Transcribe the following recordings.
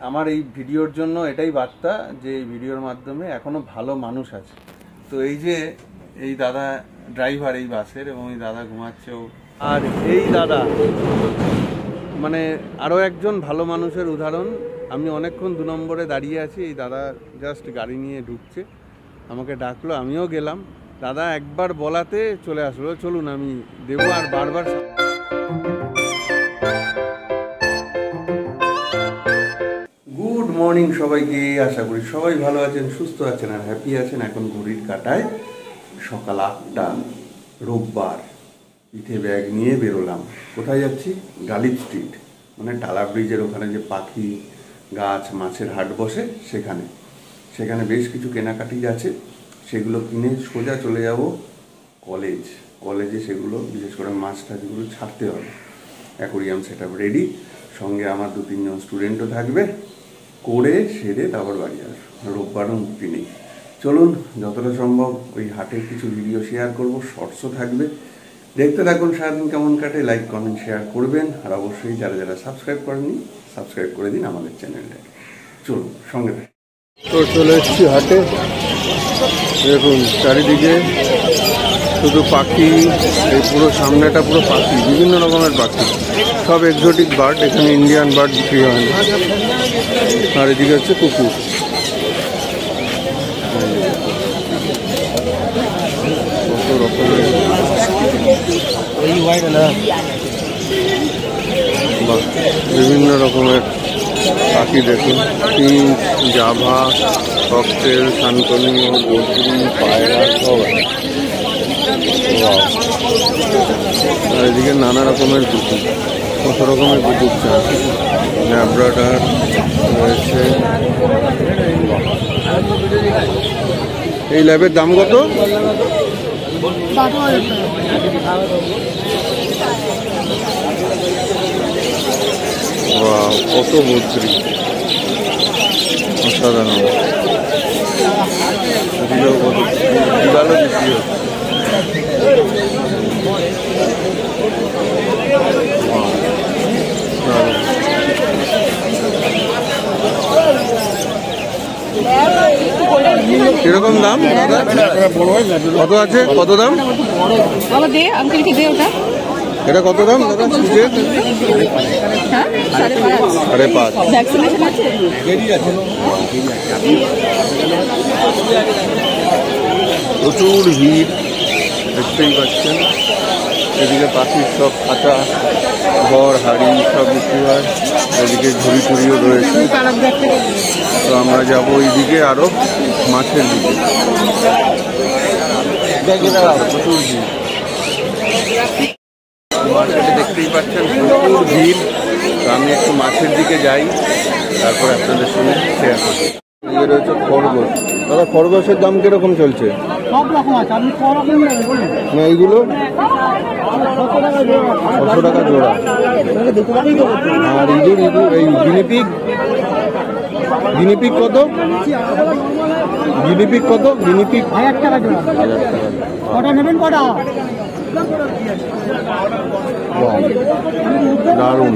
আমার এই ভিডিওর জন্য এটাই বার্তা যে এই ভিডিওর মাধ্যমে এখনো ভালো মানুষ আছে। তো এই যে এই দাদা ড্রাইভার এই বাসের, এবং এই দাদা ঘুমাচ্ছেও, আর এই দাদা মানে আরও একজন ভালো মানুষের উদাহরণ। আমি অনেকক্ষণ 2 নম্বরে দাঁড়িয়ে আছি, এই দাদা জাস্ট গাড়ি নিয়ে ঢুকছে, আমাকে ডাকলো, আমিও গেলাম। দাদা একবার বলাতে চলে আসলো, চলুন আমি দেবো, আর বারবার। গুড মর্নিং সবাইকে, আশা করি সবাই ভালো আছেন, সুস্থ আছেন আর হ্যাপি আছেন। এখন ঘড়ির কাঁটায় সকাল 8টা, রোববার। পিঠে ব্যাগ নিয়ে বেরোলাম। কোথায় যাচ্ছি? গালিব স্ট্রিট, মানে টালা ব্রিজের ওখানে যে পাখি গাছ মাছের হাট বসে, সেখানে বেশ কিছু কেনাকাটি আছে, সেগুলো কিনে সোজা চলে যাব কলেজে সেগুলো বিশেষ করে মাছ টাছগুলো ছাড়তে হবে। অ্যাকোরিয়াম সেট আপ রেডি, সঙ্গে আমার 2-3 জন স্টুডেন্টও থাকবে, করে সেরে তারপর বাড়ি আসবো। রোববারও মুক্তি নেই। চলুন যতটা সম্ভব ওই হাটের কিছু ভিডিও শেয়ার করব, শর্টসও থাকবে, দেখতে থাকুন সারাদিন কেমন কাটে। লাইক কমেন্ট শেয়ার করবেন, আর অবশ্যই যারা সাবস্ক্রাইব করেননি সাবস্ক্রাইব করে দিন আমাদের চ্যানেলটাকে। চলুন সঙ্গে থাকুন। তো চলে এসেছি হাটে, দেখুন চারিদিকে শুধু পাখি, এই পুরো সামনেটা পুরো পাখি, বিভিন্ন রকমের পাখি, সব এক্সোটিক বার্ড। এখানে ইন্ডিয়ান বার্ড বিক্রি হয় না। আর এদিকে হচ্ছে কুকুর, কত রকমের বিভিন্ন রকমের পাখি দেখুন, পিঙ্ক, জাভা, ককটেল, সানকনিও, বদ্রি, পায়রা সব আছে। আর এদিকে নানা রকমের কুকুর, কত রকমের কুকুর চান, ল্যাব্রাডর রয়েছে। এই ল্যাবের দাম কত? কত বদ্রি, অসাধারণ। বিড়ালও বিক্রি হচ্ছে। কিরকম দাম? কত আছে, কত দাম? এটা কত দাম দাদা? প্রচুর ভিড় দেখতেই পাচ্ছেন। এদিকে পাখির সব খাঁচা, ঘর, হাড়ি সব বিক্রি হয়। এদিকে ঝুড়ি টুড়িও রয়েছে। তো আমরা যাবো এইদিকে আরো মাছের দিকে। প্রচুর ভিড় মার্কেটে, দেখতেই পাচ্ছেন প্রচুর ভিড়। তো আমি একটু মাছের দিকে যাই, তারপরে আপনাদের সঙ্গে শেয়ার করছি। এদিকে রয়েছে খরগোশ। দাদা খরগোশের দাম কিরকম চলছে? না এইগুলো 600 টাকা জোড়া। আর ইঁদুর এই গিনিপিগ কত? গিনিপিগ 1000 টাকা জোড়া। দারুণ,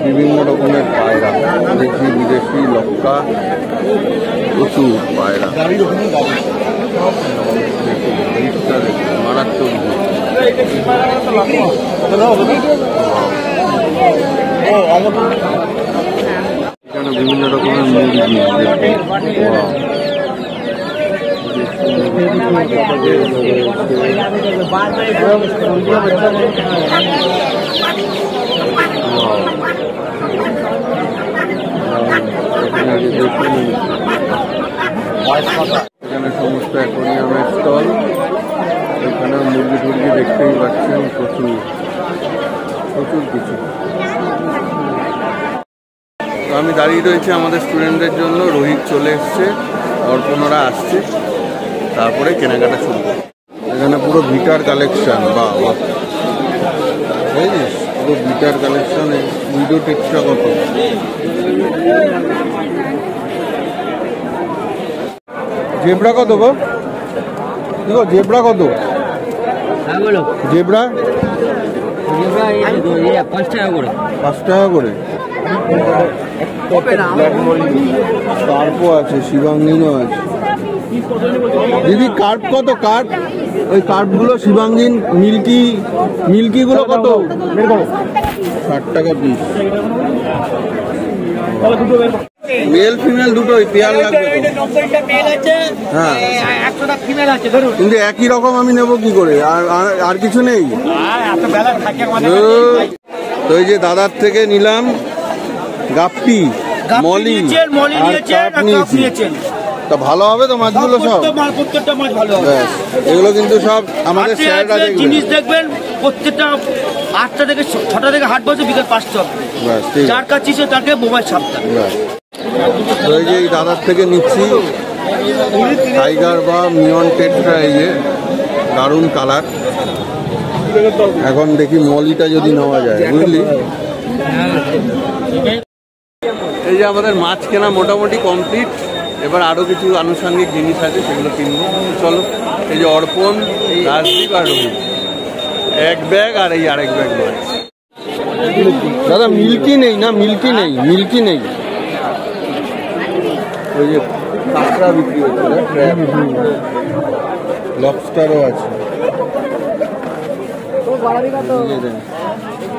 বিভিন্ন রকমের পায়রা, দেশি বিদেশি, লক্কা, প্রচুর পায়রা। মারাত্মক। এখানে বিভিন্ন রকমের মুরগি, এখানে সমস্ত অ্যাকোরিয়ামের স্টল। এখানে মুরগি টুরগি দেখতেই পাচ্ছেন, প্রচুর কিছু। তো আমি দাঁড়িয়ে রয়েছি আমাদের স্টুডেন্টদের জন্য। রোহিত চলে এসছে, অর্পণরা আসছে, তারপরে কেনাকাটা শুরু। এখানে পুরো ভিটার কালেকশন, বাহ বুঝিস, পুরো ভিটার কালেকশন। উইডো টেক্সটা কত? জেব্রা কত গো? জেব্রা কত? জেব্রা 5 টাকা করে। কার্পও আছে, শিবাঙ্গিনও আছে। দিদি কার্প কত? কার্প ওই কার্পগুলো শিবাঙ্গিন মিল্কিগুলো কত? 60 টাকা পিস। মেল ফিমেল দুটোই পেয়ার লাগবে। হ্যাঁ, কিন্তু একই রকম আমি নেবো কি করে? আর কিছু নেই তো? এই যে দাদার থেকে নিলাম গাপ্পি, মলি আর কাপ নিয়েছি। তা ভালো হবে তো মাছগুলো সব? প্রত্যেকটা মাছ ভালো হবে। এগুলো কিন্তু সব আমাদের স্যাররা দেখবেন। জিনিস দেখবেন প্রত্যেকটা 8টা থেকে 6টা থেকে হাট বসে বিকেল 5টা অবধি। যার কাছে তাকে মোবাইল সাবধান। তো এই যে এই দাদার থেকে নিচ্ছি টাইগার বা মিয়ন টেট্রা, এই যে দারুণ কালার। এখন দেখি মলিটা যদি নেওয়া যায়, বুঝলি? এই যে আমাদের মাছ কেনা মোটামুটি কমপ্লিট। এবার আরো কিছু আনুষঙ্গিক জিনিস আছে, সেগুলো কিনবো। চলো, এই যে অর্পণ, রাজদীপ আর রোহিত, এক ব্যাগ আর এই আরেক ব্যাগ মাছ। দাদা মিল্কি নেই না? মিল্কি নেই। ওই যে কাঁকড়া বিক্রি হচ্ছে, লবস্টারও আছে।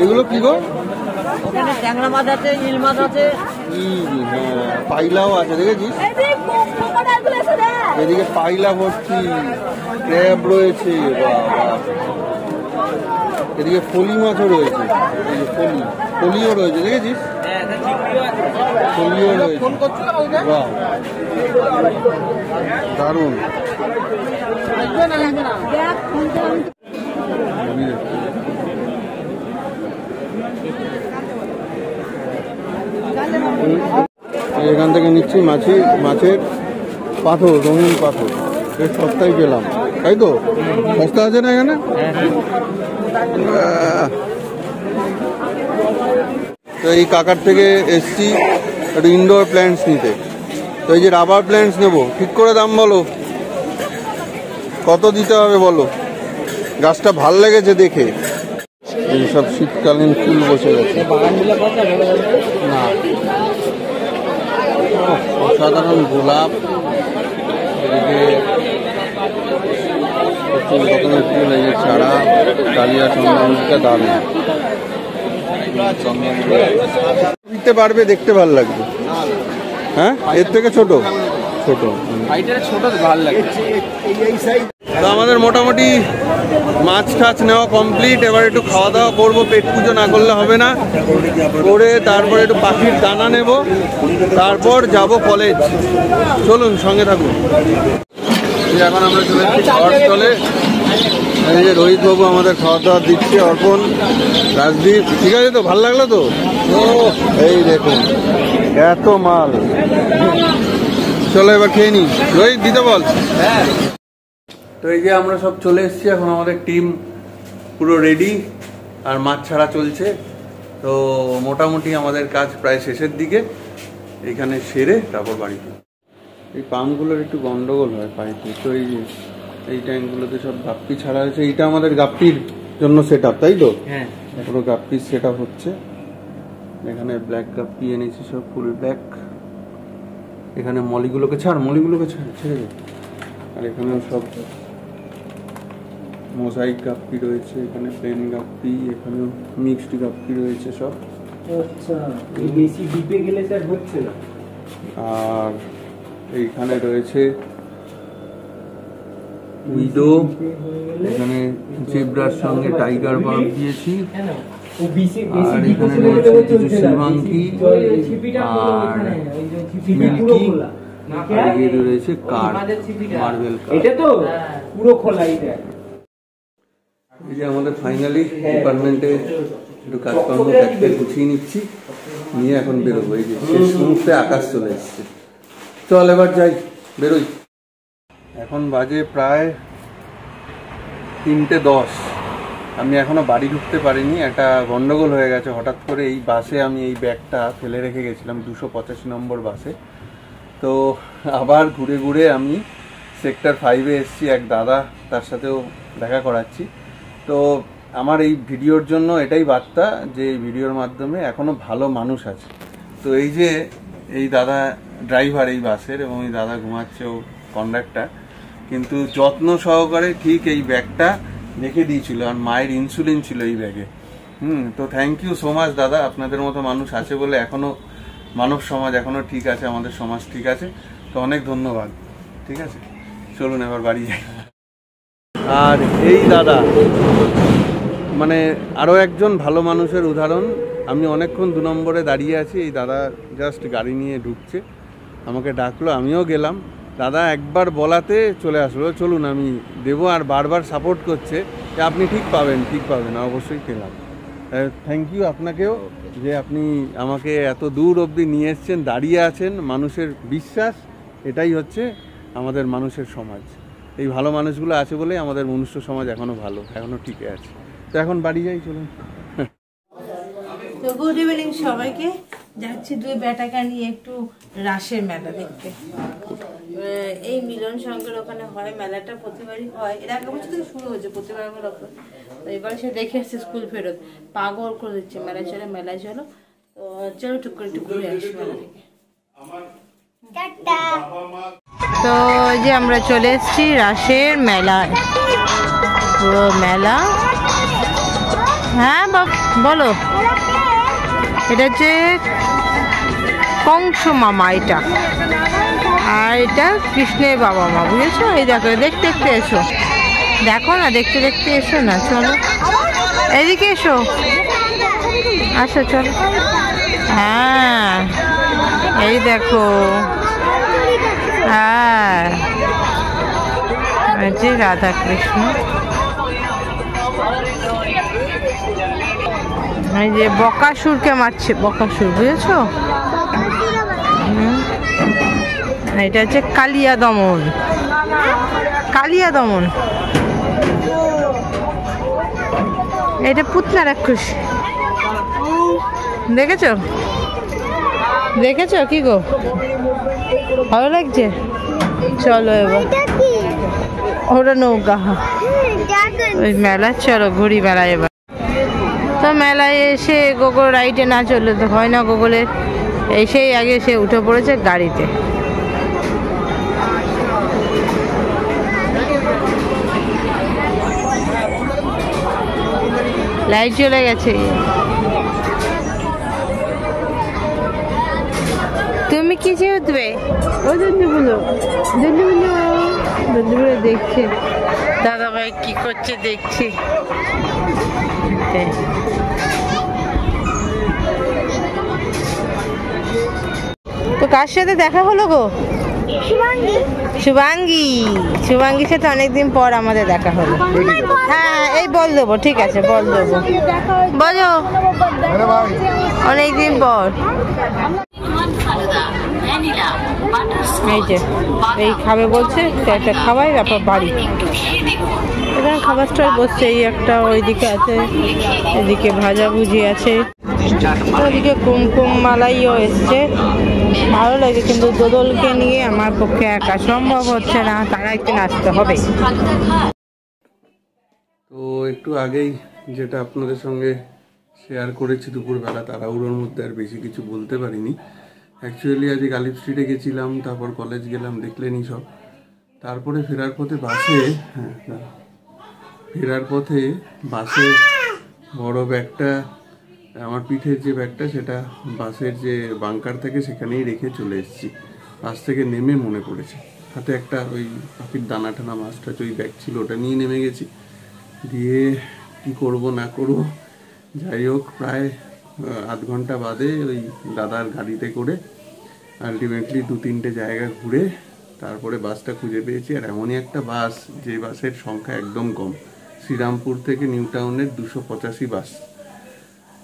এগুলো কি গো? ট্যাংরা মাছ আছে, ইল মাছ আছে, পাইলাও আছে, দেখেছিস? এদিকে পাইলা ভর্তি, ক্র্যাব রয়েছে, এদিকে ফলি মাছও রয়েছে, ফলিও রয়েছে, দেখেছিস? ফলিও রয়েছে, বাহ দারুণ। এখান থেকে নিচ্ছি মাছের পাথর, রঙিন পাথর। বেশ সস্তায় পেলাম, তাই তো? সস্তা আছে না এখানে? তো এই কাকার থেকে এসছি একটু ইনডোর প্ল্যান্টস নিতে। তো এই যে রাবার প্ল্যান্টস নেবো, ঠিক করে দাম বলো, কত দিতে হবে বলো? গাছটা ভাল লেগেছে দেখে। এইসব শীতকালীন ফুল বসে গেছে না, অসাধারণ গোলাপ, এদিকে প্রচুর রকমের ফুল, এই যে চারা, ডালিয়া, চন্দ্রমল্লিকা, দারুণ। দিতে পারবে, দেখতে ভালো লাগবে। হ্যাঁ, এর থেকে ছোট ভালো লাগে। তো আমাদের মোটামুটি মাছ টাছ নেওয়া কমপ্লিট। এবার একটু খাওয়া দাওয়া করবো, পেট পুজো না করলে হবে না। করে তারপরে একটু পাখির দানা নেব, তারপর যাব কলেজ। চলুন, সঙ্গে থাকুন। এখন আমরা চলে এসেছি খাওয়ার স্টলে। এই যে রোহিত বাবু আমাদের খাওয়া দাওয়া দিচ্ছে, অর্পণ, রাজদীপ। ঠিক আছে তো? ভালো লাগলো তো? এই দেখুন এত মাল। চলো এবার খেয়ে নি। রোহিত দিতে বল। তো এই যে আমরা সব চলে এসেছি, এখন আমাদের টিম পুরো রেডি, আর মাছ ছাড়া চলছে। তো মোটামুটি আমাদের কাজ প্রায় শেষের দিকে। এইখানে সেরে তারপর বাড়িতে। এই পাম্পগুলোর একটু গন্ডগোল হয় পাইপে। তো এই যে এই ট্যাঙ্কগুলোতে সব গাপ্পি ছাড়া হয়েছে। এইটা আমাদের গাপ্পির জন্য সেট আপ, তাই তো? হ্যাঁ, পুরো গাপ্পির সেট আপ হচ্ছে। এখানে ব্ল্যাক গাপ্পি এনেছি, সব ফুল ব্ল্যাক। এখানে মলিগুলোকে ছেড়ে দে। আর এখানেও সব মোজাইক গাপ্পি রয়েছে, এখানে প্লেন গাপ্পি, এখানেও মিক্সড গাপ্পি রয়েছে সব। আচ্ছা, বেশি ডিপে গেলে স্যার হচ্ছে না। আর এইখানে রয়েছে উইডো, এখানে জেব্রার সঙ্গে টাইগার বার্ব দিয়েছি। আর এখানে রয়েছে কিছু শিবাঙ্কি আর মিল্কি, আর এদিকে রয়েছে মার্বেল। এটা তো পুরো খোলা। এটা এই যে আমাদের ফাইনালি ডিপার্টমেন্টে একটু কাজকর্ম গুছিয়ে নিচ্ছি, নিয়ে এখন বেরোবো। এই যে শেষ মুহূর্তে আকাশ চলে এসছে। চল এবার যাই, বেরোই। এখন বাজে প্রায় 3:10। আমি এখনো বাড়ি ঢুকতে পারিনি, একটা গন্ডগোল হয়ে গেছে হঠাৎ করে। এই বাসে আমি এই ব্যাগটা ফেলে রেখে গেছিলাম 285 নম্বর বাসে। তো আবার ঘুরে ঘুরে আমি সেক্টর 5-এ এসেছি, এক দাদা, তার সাথেও দেখা করাচ্ছি। তো আমার এই ভিডিওর জন্য এটাই বার্তা যে এই ভিডিওর মাধ্যমে এখনো ভালো মানুষ আছে। তো এই যে এই দাদা ড্রাইভার এই বাসের, এবং এই দাদা ঘুমাচ্ছে, ও কন্ডাক্টর, কিন্তু যত্ন সহকারে ঠিক এই ব্যাগটা রেখে দিয়েছিল, আর মায়ের ইনসুলিন ছিল এই ব্যাগে। তো থ্যাংক ইউ সো মাচ দাদা, আপনাদের মতো মানুষ আছে বলে এখনো মানব সমাজ এখনো ঠিক আছে, আমাদের সমাজ ঠিক আছে। তো অনেক ধন্যবাদ। ঠিক আছে, চলুন এবার বাড়ি যাই। আর এই দাদা মানে আরও একজন ভালো মানুষের উদাহরণ। আমি অনেকক্ষণ 2 নম্বরে দাঁড়িয়ে আছি, এই দাদা জাস্ট গাড়ি নিয়ে ঢুকছে, আমাকে ডাকলো, আমিও গেলাম। দাদা একবার বলাতে চলে আসলো, চলুন আমি দেবো, আর বারবার সাপোর্ট করছে যে আপনি ঠিক পাবেন, অবশ্যই পেলাম। থ্যাংক ইউ আপনাকেও যে আপনি আমাকে এত দূর অবধি নিয়ে এসছেন, দাঁড়িয়ে আছেন। মানুষের বিশ্বাস, এটাই হচ্ছে আমাদের মানুষের সমাজ। এই ভালো মানুষগুলো আছে বলেই আমাদের মনুষ্য সমাজ এখনো ভালো, এখনো টিকে আছে। তো এখন বাড়ি যাই, চলুন। তো গুড ইভিনিং সবাইকে। যাচ্ছি 2 বেটাকে নিয়ে একটু রাসের মেলা দেখতে। এই মিলন সংঘের ওখানে হয় মেলাটা, প্রতিবারই হয়, এর আগে বছর থেকে শুরু হয়েছে, প্রতিবার আমার ওপর। তো এবার সে দেখে আসছে স্কুল ফেরত, পাগল করে দিচ্ছে মেলায় চলো। তো চলো টুক করে একটু ঘুরে আসি মেলা থেকে। তো যে আমরা চলে এসেছি রাসের মেলায়, পুরো মেলা। হ্যাঁ বলো, এটা হচ্ছে কংস মামা, এটা আর এটা কৃষ্ণের বাবা মা, বুঝেছো? এই দেখো, দেখতে এসো, দেখো না, দেখতে এসো না, চলো এদিকে এসো, আসো চলো। হ্যাঁ এই দেখো, হ্যাঁ যে রাধা কৃষ্ণ, এই যে বকাসুরকে মারছে, বকাসুর, বুঝেছো? এটা হচ্ছে কালিয়া দমন, এটা পুতনা রাক্ষস, দেখেছো কি গো, ভালো লাগছে? চলো এবার, ওটা নৌকা, ওই মেলা, চলো ঘুরি মেলায় এবার। তো মেলায় এসে গোগল রাইডে না চললে তো হয় না, গোগলের এসেই আগে সে উঠে পড়েছে গাড়িতে। লাইট চলে গেছে। তুমি কি যে উঠবে? ও দন্দুগুলো দেখছে, দাদা ভাই কি করছে দেখছি। তো কার সাথে দেখা হলো গো? শুভাঙ্গীর সাথে অনেকদিন পর আমাদের দেখা হলো। হ্যাঁ এই বল দেবো, ঠিক আছে বল দেবো, বলো অনেকদিন পর। এই যে এই খাবে বলছে, একটা খাওয়াই, তারপর বাড়ি। এখানে খাবার স্টল বসছে, এই একটা, ওইদিকে আছে, এদিকে ভাজাভুজি আছে, ওইদিকে কুমকুম মালাইও এসছে। ভালো লাগে, কিন্তু দোদলকে নিয়ে আমার পক্ষে একা সম্ভব হচ্ছে না, তারা একদিন আসতে হবে। তো একটু আগেই যেটা আপনাদের সঙ্গে শেয়ার করেছি দুপুরবেলা, তাড়াহুড়োর মধ্যে আর বেশি কিছু বলতে পারিনি। অ্যাকচুয়ালি আজ গালিব স্ট্রিটে গেছিলাম, তারপর কলেজ গেলাম, দেখলেনই সব। তারপরে ফেরার পথে বাসে বড় ব্যাগটা, আমার পিঠের যে ব্যাগটা, সেটা বাসের যে বাংকার থেকে সেখানেই রেখে চলে এসেছি। বাস থেকে নেমে মনে পড়েছে, হাতে একটা ওই পাখির দানা টানা মাছটা ওই ব্যাগ ছিল, ওটা নিয়ে নেমে গেছি। দিয়ে কি করব না করব, যাই হোক প্রায় আধ ঘন্টা বাদে ওই দাদার গাড়িতে করে আলটিমেটলি 2-3টে জায়গা ঘুরে তারপরে বাসটা খুঁজে পেয়েছি। আর এমনই একটা বাস, যে বাসের সংখ্যা একদম কম, শ্রীরামপুর থেকে নিউ টাউনের 285 বাস।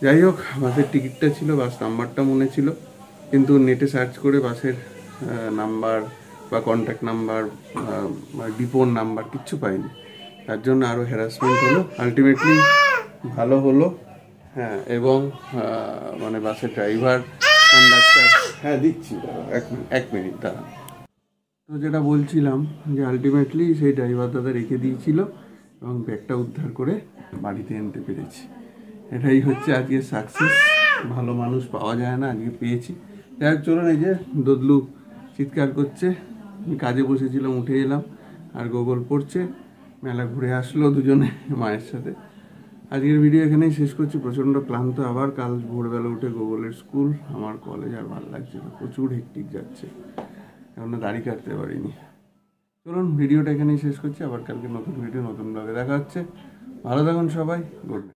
যাই হোক, বাসের টিকিটটা ছিল, বাস নাম্বারটা মনে ছিল, কিন্তু নেটে সার্চ করে বাসের নাম্বার বা কন্ট্যাক্ট নাম্বার বা ডিপোর নাম্বার কিচ্ছু পাইনি। তার জন্য আরও হ্যারাসমেন্ট হলো। আলটিমেটলি ভালো হলো, হ্যাঁ। এবং মানে বাসের ড্রাইভার, কন্ডাক্টর, হ্যাঁ দিচ্ছি, এক মিনিট দাঁড়ান। তো যেটা বলছিলাম যে আলটিমেটলি সেই ড্রাইভার দাদা রেখে দিয়েছিল, এবং ব্যাগটা উদ্ধার করে বাড়িতে আনতে পেরেছি। এটাই হচ্ছে আজকে সাকসেস। ভালো মানুষ পাওয়া যায় না, আজকে পেয়েছি। যাই হোক চলুন, এই যে দদলু চিৎকার করছে, আমি কাজে বসেছিলাম উঠে এলাম, আর গোগল পড়ছে। মেলা ঘুরে আসলো দুজনে মায়ের সাথে। আজকের ভিডিও এখানেই শেষ করছি। প্রচণ্ড ক্লান্ত, আবার কাল ভোরবেলা উঠে গোগলের স্কুল, আমার কলেজ, আর ভালো লাগছে না, প্রচুর হেক্টিক যাচ্ছে, এখনো দাড়ি কাটতে পারিনি। চলুন ভিডিওটা এখানেই শেষ করছি, আবার কালকে নতুন ভিডিও নতুন ব্লগে দেখা হচ্ছে। ভালো থাকুন সবাই, গুড নাইট।